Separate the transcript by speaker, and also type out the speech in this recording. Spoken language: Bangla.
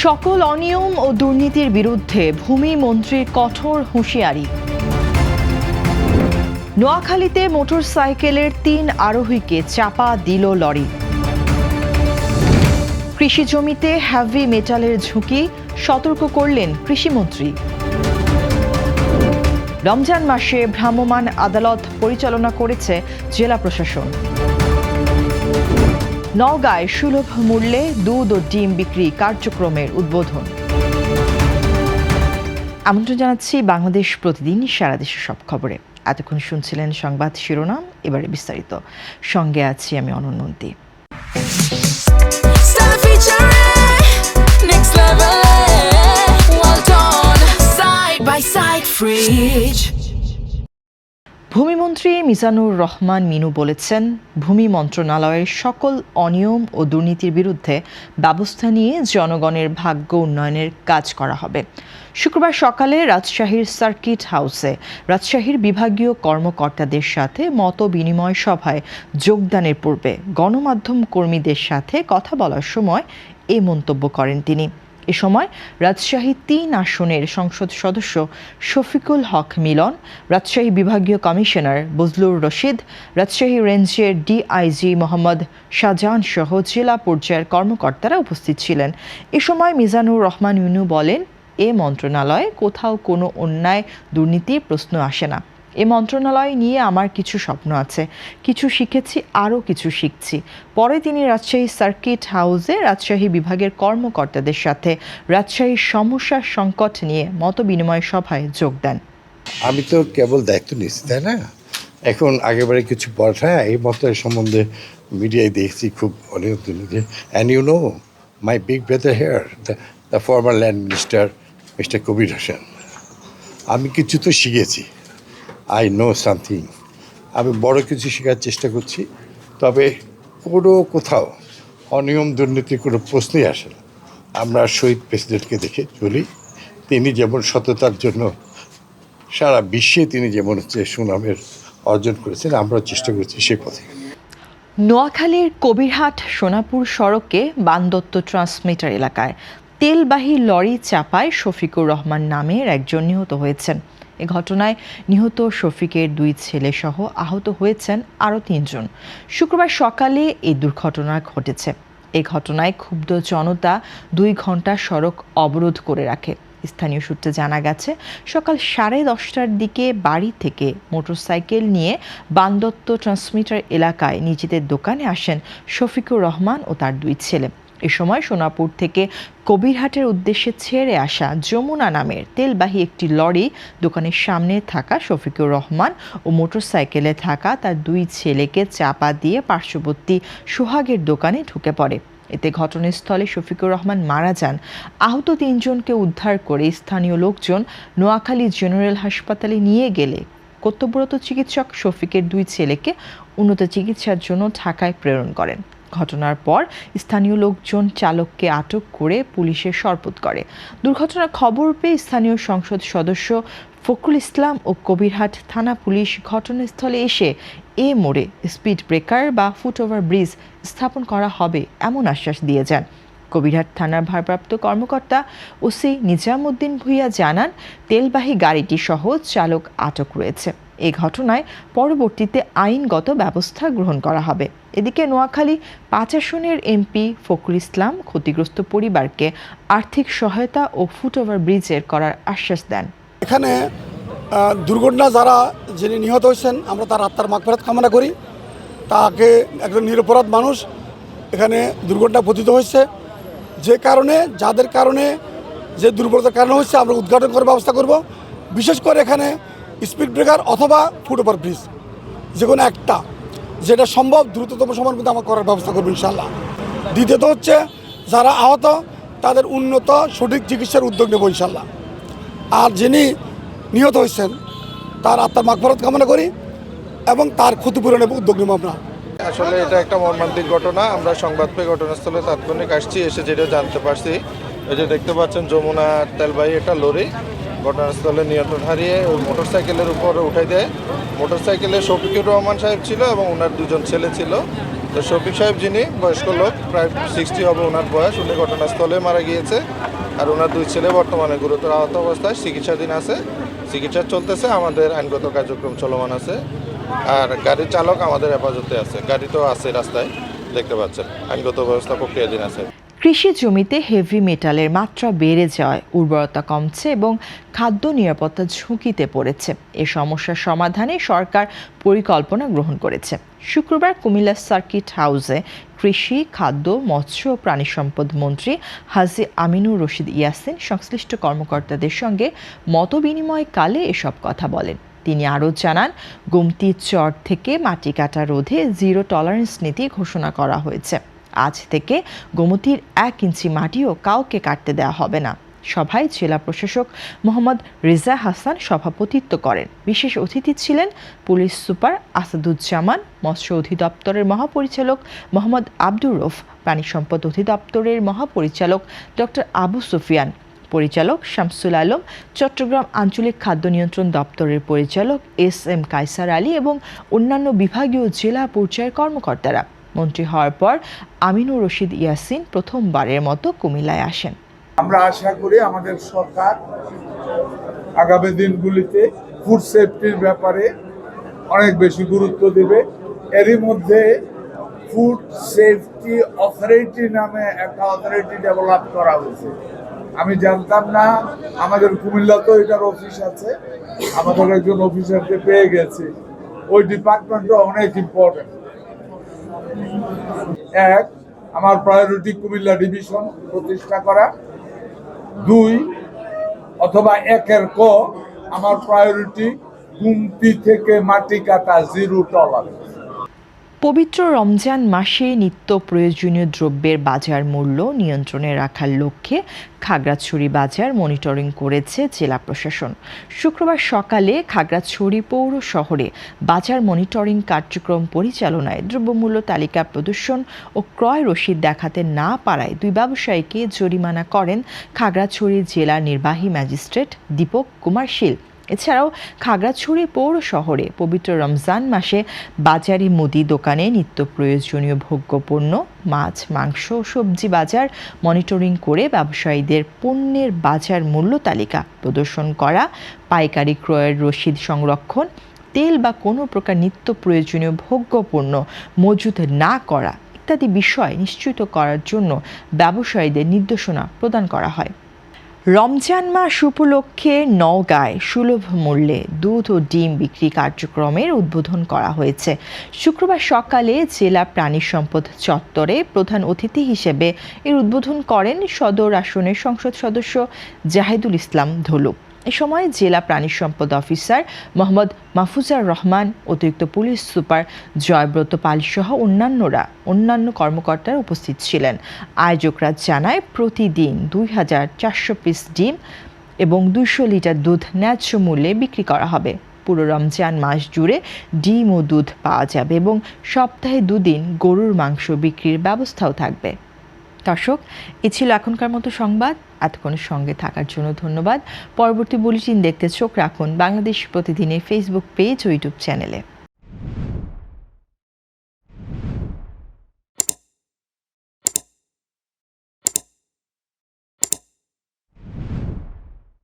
Speaker 1: সকল অনিয়ম ও দুর্নীতির বিরুদ্ধে ভূমি মন্ত্রীর কঠোর হুঁশিয়ারি। নোয়াখালীতে মোটরসাইকেলের ৩ আরোহীকে চাপা দিল লরি। কৃষি জমিতে হেভি মেটালের ঝুঁকি, সতর্ক করলেন কৃষিমন্ত্রী। রমজান মাসে ভ্রাম্যমাণ আদালত পরিচালনা করেছে জেলা প্রশাসন। নওগাঁয় সুলভ মূল্যে দুধ ও ডিম বিক্রি কার্যক্রমের উদ্বোধন। আমন্ত্রণ জানাচ্ছি বাংলাদেশ প্রতিদিন সারা দেশের সব খবরে। এতক্ষণ শুনছিলেন সংবাদ শিরোনাম, এবারে বিস্তারিত। সঙ্গে আছি আমি অনন্যন্তী। ভূমিমন্ত্রী মিজানুর রহমান মিনু বলেছেন, ভূমি মন্ত্রণালয়ের সকল অনিয়ম ও দুর্নীতির বিরুদ্ধে ব্যবস্থা নিয়ে জনগণের ভাগ্য উন্নয়নের কাজ করা হবে। শুক্রবার সকালে রাজশাহীর সার্কিট হাউসে রাজশাহীর বিভাগীয় কর্মকর্তাদের সাথে মত বিনিময় সভায় যোগদানের পূর্বে গণমাধ্যম কর্মীদের সাথে কথা বলার সময় এই মন্তব্য করেন তিনি। এ সময় রাজশাহী ৩ আসনের সংসদ সদস্য শফিকুল হক মিলন, রাজশাহী বিভাগীয় কমিশনার বজলুর রশিদ, রাজশাহী রেঞ্জের ডিআইজি মোহাম্মদ শাহজাহান সহ জেলা পর্যায়ের কর্মকর্তারা উপস্থিত ছিলেন। এ সময় মিজানুর রহমান মিনু বলেন, এ মন্ত্রণালয়ে কোথাও কোনো অন্যায় দুর্নীতির প্রশ্ন আসে না। এ মন্ত্রণালয় নিয়ে আমার কিছু স্বপ্ন আছে, কিছু শিখেছি, আরও কিছু শিখছি। পরে তিনি রাজশাহী সার্কিট হাউসে রাজশাহী বিভাগের কর্মকর্তাদের সাথে রাজশাহীর সমস্যা সংকট নিয়ে মত বিনিময় সভায় যোগ দেন।
Speaker 2: আমি তো কেবল দায়িত্ব নিচ্ছি, তাই না? এখন আগেবারে কিছু পড়ায় এই মতের সম্বন্ধে মিডিয়ায় দেখছি খুব অনেক দুর্নীতি। And you know my big brother here, the former land minister mister Kabir Hossain, আমি কিছু তো শিখেছি। I know something. আমি বড় কিছু শেখার চেষ্টা করছি, তবে কোথাও অনিয়ম দুর্নীতির কোনো প্রশ্নই আসে না। আমরা শহীদ প্রেসিডেন্টকে দেখে চলি, তিনি যেমন সততার জন্য সারা বিশ্বে তিনি যেমন সুনামের অর্জন করেছেন, আমরাও চেষ্টা করছি সে পথে।
Speaker 1: নোয়াখালীর কবিরহাট সোনাপুর সড়কে বানদত্ত ট্রান্সমিটার এলাকায় তেলবাহী লরি চাপায় শফিকুর রহমান নামের একজন নিহত হয়েছেন। এ ঘটনায় নিহত শফিকের 2 ছেলে সহ আহত হয়েছেন আরও 3 জন। শুক্রবার সকালে এই দুর্ঘটনা ঘটেছে। এই ঘটনায় ক্ষুব্ধ জনতা 2 ঘন্টা সড়ক অবরোধ করে রাখে। স্থানীয় সূত্রে জানা গেছে, সকাল 10:30টার দিকে বাড়ি থেকে মোটরসাইকেল নিয়ে বানদত্ত ট্রান্সমিটার এলাকায় নিজেদের দোকানে আসেন শফিকুর রহমান ও তার 2 ছেলে। এ সময় সোনাপুর থেকে কবিরহাটের উদ্দেশ্যে ছেড়ে আসা যমুনা নামের তেলবাহী একটি লরি দোকানের সামনে থাকা শফিকুর রহমান ও মোটরসাইকেলে থাকা তার 2 ছেলেকে চাপা দিয়ে পার্শ্ববর্তী সোহাগের দোকানে ঢুকে পড়ে। এতে ঘটনাস্থলে শফিকুর রহমান মারা যান। আহত 3 জনকে উদ্ধার করে স্থানীয় লোকজন নোয়াখালী জেনারেল হাসপাতালে নিয়ে গেলে কর্তব্যরত চিকিৎসক শফিকের 2 ছেলেকে উন্নত চিকিৎসার জন্য ঢাকায় প্রেরণ করেন। ঘটনার পর স্থানীয় লোকজন চালককে আটক করে পুলিশে সোপর্দ করে। দুর্ঘটনার খবর পেয়ে স্থানীয় সংসদ সদস্য ফখরুল ইসলাম ও কবিরহাট থানা পুলিশ ঘটনাস্থলে এসে এ মোড়ে স্পিড ব্রেকার বা ফুটওভার ব্রিজ স্থাপন করা হবে এমন আশ্বাস দিয়ে যান। কবিরহাট থানার ভারপ্রাপ্ত কর্মকর্তা ওসি নিজামুদ্দিন ভূঁইয়া জানান, তেলবাহী গাড়িটি সহ চালক আটক রয়েছে। এই ঘটনায় পরবর্তীতে আইনগত ব্যবস্থা গ্রহণ করা হবে। এদিকে নোয়াখালী 5 আসনের এমপি ফখরুল ইসলাম ক্ষতিগ্রস্ত পরিবারকে আর্থিক সহায়তা ও ফুটওভার ব্রিজের করার আশ্বাস দেন।
Speaker 3: এখানে দুর্ঘটনা যারা যিনি নিহত হয়েছেন, আমরা তার আত্মার মাগফিরাত কামনা করি। তাকে একজন নিরপরাধ মানুষ এখানে দুর্ঘটনা পতিত হয়েছে, যে কারণে যাদের কারণে যে দুর্ঘটনার কারণ হচ্ছে আমরা উদ্ঘাটন করার ব্যবস্থা করব। বিশেষ করে এখানে স্পিড ব্রেকার অথবা ফুটওভার ব্রিজ যে কোনো একটা, যেটা সম্ভব দ্রুততম সময়ের মধ্যে আমরা করার ব্যবস্থা করবো ইনশাল্লাহ। দ্বিতীয়ত হচ্ছে যারা আহত তাদের উন্নত সঠিক চিকিৎসার উদ্যোগ নেব ইনশাল্লাহ। আর যিনি নিহত হয়েছেন তার আত্মার মাগফিরাত কামনা করি এবং তার ক্ষতিপূরণের উদ্যোগ নেব আমরা।
Speaker 4: আসলে এটা একটা মর্মান্তিক ঘটনা। আমরা সংবাদ পেয়ে ঘটনাস্থলে তাৎক্ষণিক আসছি, এসে যেটা জানতে পারছি, এই যে দেখতে পাচ্ছেন যমুনা তেলবাহী একটা লরি ঘটনাস্থলে নিয়ন্ত্রণ হারিয়ে ওই মোটরসাইকেলের উপরে উঠাই দেয়। মোটরসাইকেলে শফিকুর রহমান সাহেব ছিল এবং ওনার 2 জন ছেলে ছিল। তো শফিক সাহেব যিনি বয়স্ক লোক, প্রায় 60 হবে ওনার বয়স, উনি ঘটনাস্থলে মারা গিয়েছে। আর ওনার 2 ছেলে বর্তমানে গুরুতর আহত অবস্থায় চিকিৎসাধীন আছে, চিকিৎসা চলতেছে, আমাদের আইনগত কার্যক্রম চলমান আছে। আর গাড়ির চালক আমাদের হেফাজতে আছে, গাড়ি তো আছে রাস্তায় দেখতে পাচ্ছেন, আইনগত ব্যবস্থা প্রক্রিয়াধীন আছে।
Speaker 1: কৃষি জমিতে হেভি মেটালের মাত্রা বেড়ে যাওয়ায় উর্বরতা কমছে এবং খাদ্য নিরাপত্তা ঝুঁকিতে পড়েছে। এ সমস্যার সমাধানে সরকার পরিকল্পনা গ্রহণ করেছে। শুক্রবার কুমিল্লা সার্কিট হাউসে কৃষি, খাদ্য, মৎস্য ও প্রাণী সম্পদ মন্ত্রী হাজী আমিনুর রশিদ ইয়াসিন সংশ্লিষ্ট কর্মকর্তাদের সঙ্গে মতবিনিময়কালে এসব কথা বলেন। তিনি আরও জানান, গোমতী চর থেকে মাটি কাটা রোধে জিরো টলারেন্স নীতি ঘোষণা করা হয়েছে। আজ থেকে গোমতীর 1 ইঞ্চি মাটিও কাউকে কাটতে দেওয়া হবে না। সভায় জেলা প্রশাসক মোহাম্মদ রেজা হাসান সভাপতিত্ব করেন। বিশেষ অতিথি ছিলেন পুলিশ সুপার আসাদুজ্জামান, মৎস্য অধিদপ্তরের মহাপরিচালক মোহাম্মদ আব্দুর রউফ, প্রাণী সম্পদ অধিদপ্তরের মহাপরিচালক ডক্টর আবু সুফিয়ান, পরিচালক শামসুল আলম, চট্টগ্রাম আঞ্চলিক খাদ্য নিয়ন্ত্রণ দপ্তরের পরিচালক SM কায়সার আলী এবং অন্যান্য বিভাগীয় জেলা পর্যায়ের কর্মকর্তারা। মন্ত্রী হওয়ার পর আমিনুর রশিদ ইয়াসিন প্রথমবারের মতো কুমিল্লায় আসেন।
Speaker 5: আমরা আশা করি আমাদের সরকার আগামী দিনগুলিতে ফুড সেফটির ব্যাপারে অনেক বেশি গুরুত্ব দেবে। এরই মধ্যে ফুড সেফটি অথরিটি নামে একটা অথরিটি ডেভেলপ করা হয়েছে। আমি জানতাম না, আমাদের কুমিল্লাতেও এটার অফিস আছে, আমাদের একজন অফিসারকে পেয়ে গেছে। ওই ডিপার্টমেন্টটা অনেক ইম্পর্টেন্ট। এক, আমার প্রায়োরিটি কুমিল্লা ডিভিশন প্রতিষ্ঠা করা। 2 অথবা 1-এর ক, আমার প্রায়োরিটি গোমতী থেকে মাটি কাটা জিরো টলারেন্স।
Speaker 1: পবিত্র রমজান মাসে নিত্য প্রয়োজনীয় দ্রব্যের বাজার মূল্য নিয়ন্ত্রণে রাখার লক্ষ্যে খাগড়াছড়ি বাজার মনিটরিং করেছে জেলা প্রশাসন। শুক্রবার সকালে খাগড়াছড়ি পৌর শহরে বাজার মনিটরিং কার্যক্রম পরিচালনায় দ্রব্যমূল্য তালিকা প্রদর্শন ও ক্রয় রসিদ দেখাতে না পারায় 2 ব্যবসায়ীকে জরিমানা করেন খাগড়াছড়ি জেলা নির্বাহী ম্যাজিস্ট্রেট দীপক কুমার শীল। এছাড়াও খাগড়াছড়ি পৌর শহরে পবিত্র রমজান মাসে বাজারে মুদি দোকানে নিত্য প্রয়োজনীয় ভোগ্যপণ্য, মাছ, মাংস ও সবজি বাজার মনিটরিং করে ব্যবসায়ীদের পণ্যের বাজার মূল্য তালিকা প্রদর্শন করা, পাইকারি ক্রয়ের রসিদ সংরক্ষণ, তেল বা কোনো প্রকার নিত্য প্রয়োজনীয় ভোগ্যপণ্য মজুত না করা ইত্যাদি বিষয় নিশ্চিত করার জন্য ব্যবসায়ীদের নির্দেশনা প্রদান করা হয়। রমজান মাস উপলক্ষে নওগাঁয় সুলভ মূল্যে দুধ ও ডিম বিক্রি কার্যক্রমের উদ্বোধন করা হয়েছে। শুক্রবার সকালে জেলা প্রাণী সম্পদ চত্বরে প্রধান অতিথি হিসেবে এর উদ্বোধন করেন সদর আসনের সংসদ সদস্য জাহিদুল ইসলাম ধলু। এ সময় জেলা প্রাণী সম্পদ অফিসার মোহাম্মদ মাহফুজার রহমান, অতিরিক্ত পুলিশ সুপার জয়ব্রত পালসহ অন্যান্য কর্মকর্তারা উপস্থিত ছিলেন। আয়োজকরা জানায়, প্রতিদিন 2400 পিস ডিম এবং 200 লিটার দুধ ন্যায্য মূল্যে বিক্রি করা হবে। পুরো রমজান মাস জুড়ে ডিম ও দুধ পাওয়া যাবে এবং সপ্তাহে 2 দিন গরুর মাংস বিক্রির ব্যবস্থাও থাকবে। দর্শক, এ ছিল এখনকার মতো সংবাদ। এতক্ষণের সঙ্গে থাকার জন্য ধন্যবাদ। পরবর্তী বুলেটিন দেখতে চোখ রাখুন বাংলাদেশ প্রতিদিনের ফেসবুক পেজ ও ইউটিউব চ্যানেলে।